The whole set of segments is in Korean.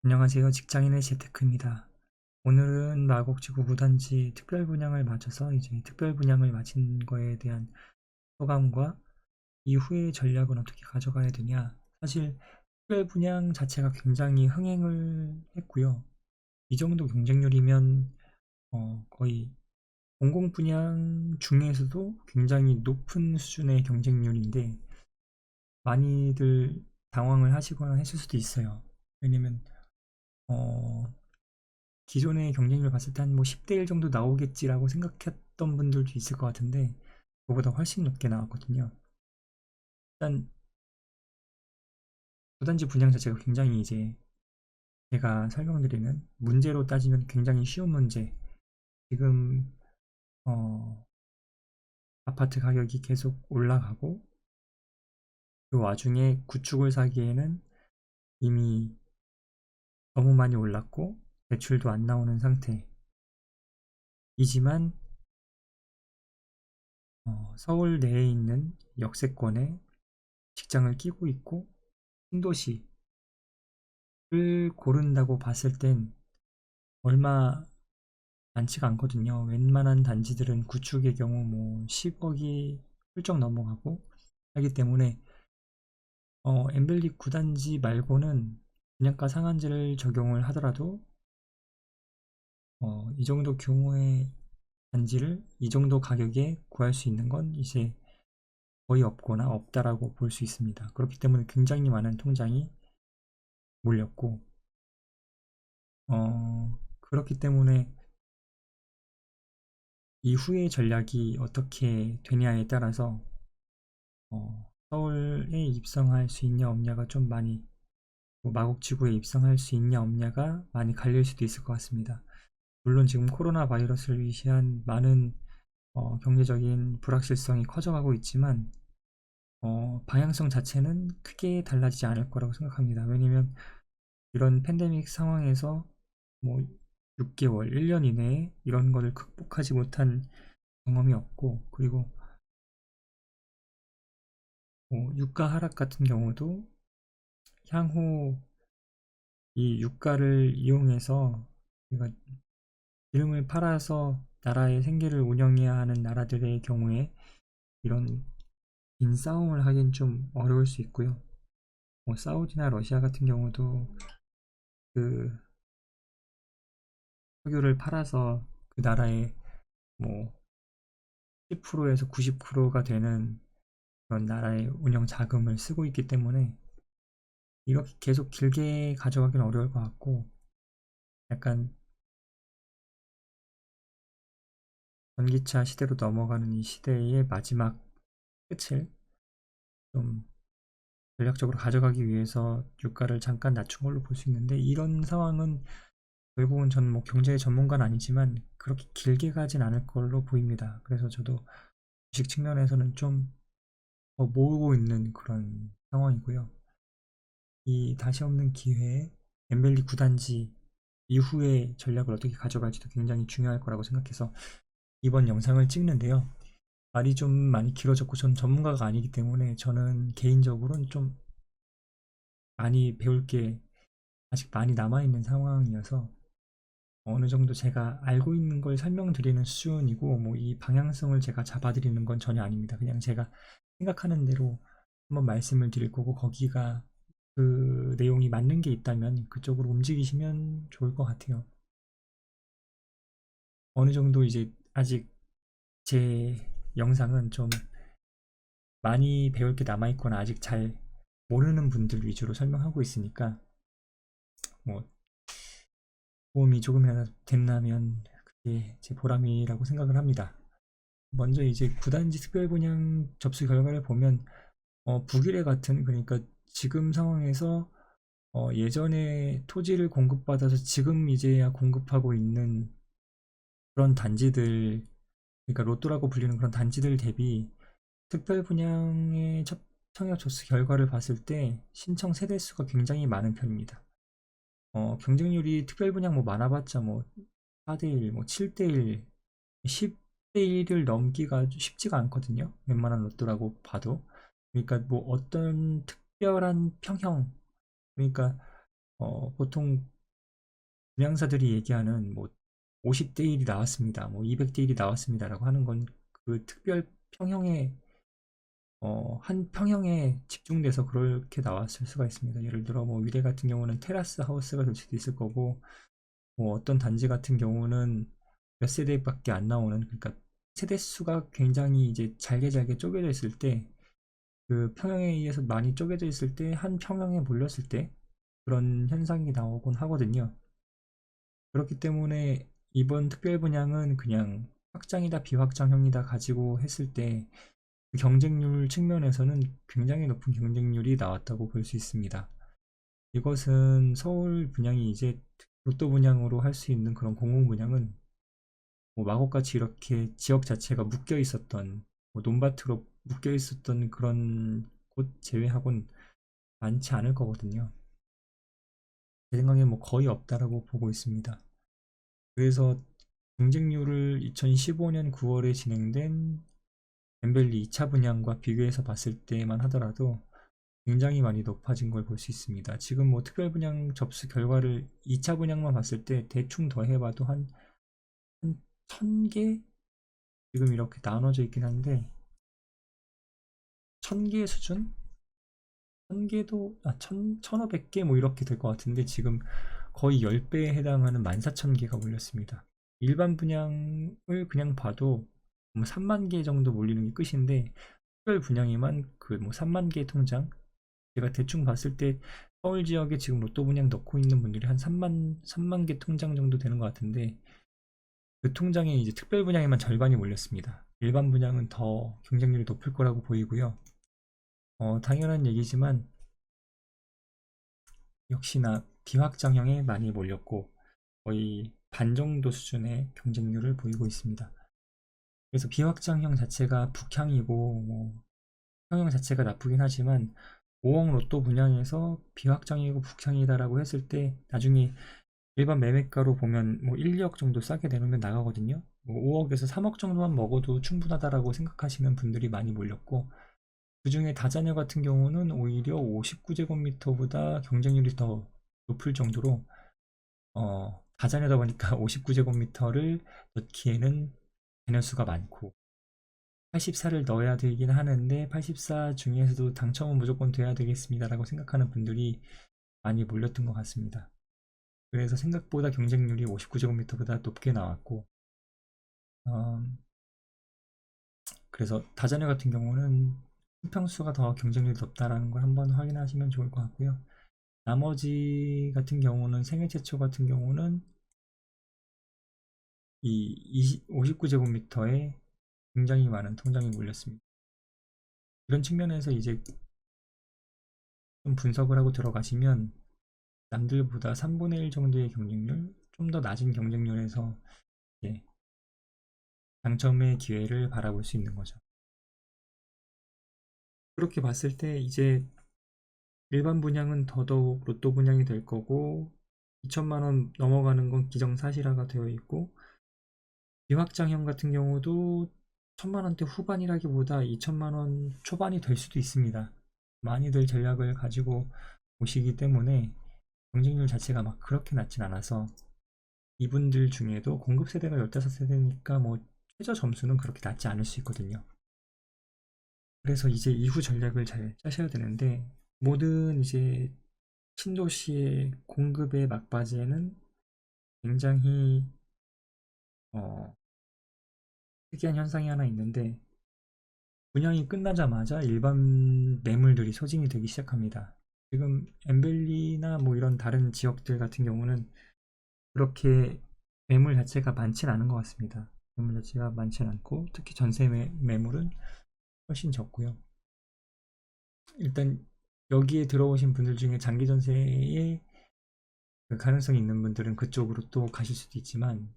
안녕하세요. 직장인의 재테크입니다. 오늘은 마곡지구 구단지 특별 분양을 맞아서 이제 특별 분양을 맞은 거에 대한 소감과 이후의 전략은 어떻게 가져가야 되냐. 사실 특별 분양 자체가 굉장히 흥행을 했고요. 이 정도 경쟁률이면 거의 공공 분양 중에서도 굉장히 높은 수준의 경쟁률인데 많이들 당황을 하시거나 했을 수도 있어요. 왜냐면 어, 기존의 경쟁률 봤을 때 한 뭐 10대 1 정도 나오겠지라고 생각했던 분들도 있을 것 같은데 그거보다 훨씬 높게 나왔거든요. 일단 구단지 분양 자체가 굉장히 이제 제가 설명드리는 문제로 따지면 굉장히 쉬운 문제. 지금 어, 아파트 가격이 계속 올라가고 그 와중에 구축을 사기에는 이미 너무 많이 올랐고 대출도 안 나오는 상태이지만 서울 내에 있는 역세권에 직장을 끼고 있고 신도시 를 고른다고 봤을 땐 얼마 많지가 않거든요. 웬만한 단지들은 구축의 경우 뭐 10억이 훌쩍 넘어가고 하기 때문에 엠벨리 9단지 말고는 분양가 상한제를 적용을 하더라도 이 정도 규모의 단지를 이 정도 가격에 구할 수 있는 건 이제 거의 없거나 없다라고 볼 수 있습니다. 그렇기 때문에 굉장히 많은 통장이 몰렸고 그렇기 때문에 이후의 전략이 어떻게 되냐에 따라서 서울에 입성할 수 있냐 없냐가 좀 많이 뭐 마곡지구에 입성할 수 있냐 없냐가 많이 갈릴 수도 있을 것 같습니다. 물론 지금 코로나 바이러스를 위시한 많은 경제적인 불확실성이 커져가고 있지만 방향성 자체는 크게 달라지지 않을 거라고 생각합니다. 왜냐면 이런 팬데믹 상황에서 뭐 6개월, 1년 이내에 이런 거를 극복하지 못한 경험이 없고 그리고 유가 하락 같은 경우도 향후 이 유가를 이용해서 우리가 기름을 팔아서 나라의 생계를 운영해야 하는 나라들의 경우에 이런 긴 싸움을 하긴 좀 어려울 수 있고요. 뭐 사우디나 러시아 같은 경우도 그 석유를 팔아서 그 나라의 뭐 10%에서 90%가 되는 그런 나라의 운영 자금을 쓰고 있기 때문에 이렇게 계속 길게 가져가기는 어려울 것 같고 약간 전기차 시대로 넘어가는 이 시대의 마지막 끝을 좀 전략적으로 가져가기 위해서 유가를 잠깐 낮춘 걸로 볼 수 있는데 이런 상황은 결국은 저는 뭐 경제 전문가는 아니지만 그렇게 길게 가진 않을 걸로 보입니다. 그래서 저도 주식 측면에서는 좀 더 모으고 있는 그런 상황이고요. 이 다시 없는 기회에 엠벨리 9단지 이후의 전략을 어떻게 가져갈지도 굉장히 중요할 거라고 생각해서 이번 영상을 찍는데요. 말이 좀 많이 길어졌고 전 전문가가 아니기 때문에 저는 개인적으로는 좀 많이 배울 게 아직 많이 남아있는 상황이어서 어느 정도 제가 알고 있는 걸 설명드리는 수준이고 뭐 이 방향성을 제가 잡아드리는 건 전혀 아닙니다. 그냥 제가 생각하는 대로 한번 말씀을 드릴 거고 거기가 그 내용이 맞는 게 있다면 그쪽으로 움직이시면 좋을 것 같아요. 어느 정도 이제 아직 제 영상은 좀 많이 배울 게 남아있거나 아직 잘 모르는 분들 위주로 설명하고 있으니까 뭐 도움이 조금이라도 된다면 그게 제 보람이라고 생각을 합니다. 먼저 이제 구단지 특별 분양 접수 결과를 보면 북일의 같은 그러니까 지금 상황에서 예전에 토지를 공급받아서 지금 이제야 공급하고 있는 그런 단지들 그러니까 로또라고 불리는 그런 단지들 대비 특별 분양의 청약 접수 결과를 봤을 때 신청 세대 수가 굉장히 많은 편입니다. 경쟁률이 특별 분양 뭐 많아봤자 뭐 4대1, 뭐 7대1, 10대1을 넘기가 쉽지가 않거든요. 웬만한 로또라고 봐도. 그러니까 뭐 어떤 특별한 평형, 그러니까 보통 분양사들이 얘기하는 뭐 50대 1이 나왔습니다. 뭐 200대 1이 나왔습니다라고 하는 건 그 특별 평형에 한 평형에 집중돼서 그렇게 나왔을 수가 있습니다. 예를 들어 뭐 위례 같은 경우는 테라스 하우스가 될 수도 있을 거고 뭐 어떤 단지 같은 경우는 몇 세대밖에 안 나오는 그러니까 세대 수가 굉장히 이제 잘게 잘게 쪼개져 있을 때 그 평형에 의해서 많이 쪼개져 있을 때 한 평형에 몰렸을 때 그런 현상이 나오곤 하거든요. 그렇기 때문에 이번 특별 분양은 그냥 확장이다 비확장형이다 가지고 했을 때 경쟁률 측면에서는 굉장히 높은 경쟁률이 나왔다고 볼 수 있습니다. 이것은 서울 분양이 이제 로또 분양으로 할 수 있는 그런 공공 분양은 뭐 마곡같이 이렇게 지역 자체가 묶여 있었던 뭐 논밭으로 묶여 있었던 그런 곳 제외하고는 많지 않을 거거든요. 제 생각에 뭐 거의 없다라고 보고 있습니다. 그래서 경쟁률을 2015년 9월에 진행된 엠벨리 2차 분양과 비교해서 봤을 때만 하더라도 굉장히 많이 높아진 걸 볼 수 있습니다. 지금 뭐 특별 분양 접수 결과를 2차 분양만 봤을 때 대충 더해봐도 한 1000개? 지금 이렇게 나눠져 있긴 한데 1000개 수준? 1000개도 1500개 뭐 이렇게 될 것 같은데 지금 거의 10배에 해당하는 14,000개가 몰렸습니다. 일반 분양을 그냥 봐도 뭐 3만 개 정도 몰리는 게 끝인데 특별 분양에만 그 뭐 3만 개 통장 제가 대충 봤을 때 서울 지역에 지금 로또 분양 넣고 있는 분들이 한 3만 개 통장 정도 되는 것 같은데 그 통장에 이제 특별 분양에만 절반이 몰렸습니다. 일반 분양은 더 경쟁률이 높을 거라고 보이고요. 당연한 얘기지만 역시나 비확장형에 많이 몰렸고 거의 반 정도 수준의 경쟁률을 보이고 있습니다. 그래서 비확장형 자체가 북향이고 뭐 평형 자체가 나쁘긴 하지만 5억 로또 분양에서 비확장이고 북향이다라고 했을 때 나중에 일반 매매가로 보면 뭐 1, 2억 정도 싸게 내놓으면 나가거든요. 뭐 5억에서 3억 정도만 먹어도 충분하다라고 생각하시는 분들이 많이 몰렸고 그중에 다자녀 같은 경우는 오히려 59제곱미터보다 경쟁률이 더 높을 정도로 다자녀다 보니까 59제곱미터를 넣기에는 자녀 수가 많고 84를 넣어야 되긴 하는데 84 중에서도 당첨은 무조건 돼야 되겠습니다라고 생각하는 분들이 많이 몰렸던 것 같습니다. 그래서 생각보다 경쟁률이 59제곱미터보다 높게 나왔고 어, 그래서 다자녀 같은 경우는 수평수가 더 경쟁률이 높다라는 걸 한번 확인하시면 좋을 것 같고요. 나머지 같은 경우는 생애 최초 같은 경우는 이 59제곱미터에 굉장히 많은 통장이 몰렸습니다. 이런 측면에서 이제 좀 분석을 하고 들어가시면 남들보다 3분의 1 정도의 경쟁률, 좀 더 낮은 경쟁률에서 이제 당첨의 기회를 바라볼 수 있는 거죠. 그렇게 봤을 때 이제 일반 분양은 더더욱 로또 분양이 될 거고 2천만 원 넘어가는 건 기정사실화가 되어 있고 비확장형 같은 경우도 1천만 원대 후반이라기보다 2천만 원 초반이 될 수도 있습니다. 많이들 전략을 가지고 오시기 때문에 경쟁률 자체가 막 그렇게 낮진 않아서 이분들 중에도 공급 세대가 15세대니까 뭐 최저 점수는 그렇게 낮지 않을 수 있거든요. 그래서 이제 이후 전략을 잘 짜셔야 되는데 모든 이제 신도시의 공급의 막바지에는 굉장히 어, 특이한 현상이 하나 있는데 분양이 끝나자마자 일반 매물들이 소진이 되기 시작합니다. 지금 엠벨리나 뭐 이런 다른 지역들 같은 경우는 그렇게 매물 자체가 많진 않은 것 같습니다. 매물 자체가 많진 않고 특히 전세 매물은 훨씬 적고요. 일단 여기에 들어오신 분들 중에 장기 전세에 그 가능성이 있는 분들은 그쪽으로 또 가실 수도 있지만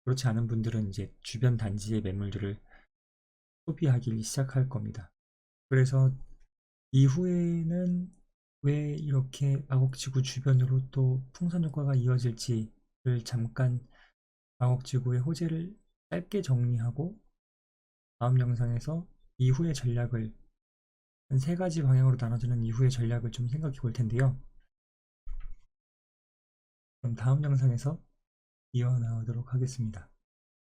그렇지 않은 분들은 이제 주변 단지의 매물들을 소비하기 시작할 겁니다. 그래서 이후에는 왜 이렇게 마곡지구 주변으로 또 풍선 효과가 이어질지를 잠깐 마곡지구의 호재를 짧게 정리하고 다음 영상에서 이후의 전략을 한 세 가지 방향으로 나눠지는 이후의 전략을 좀 생각해 볼 텐데요. 그럼 다음 영상에서 이어나오도록 하겠습니다.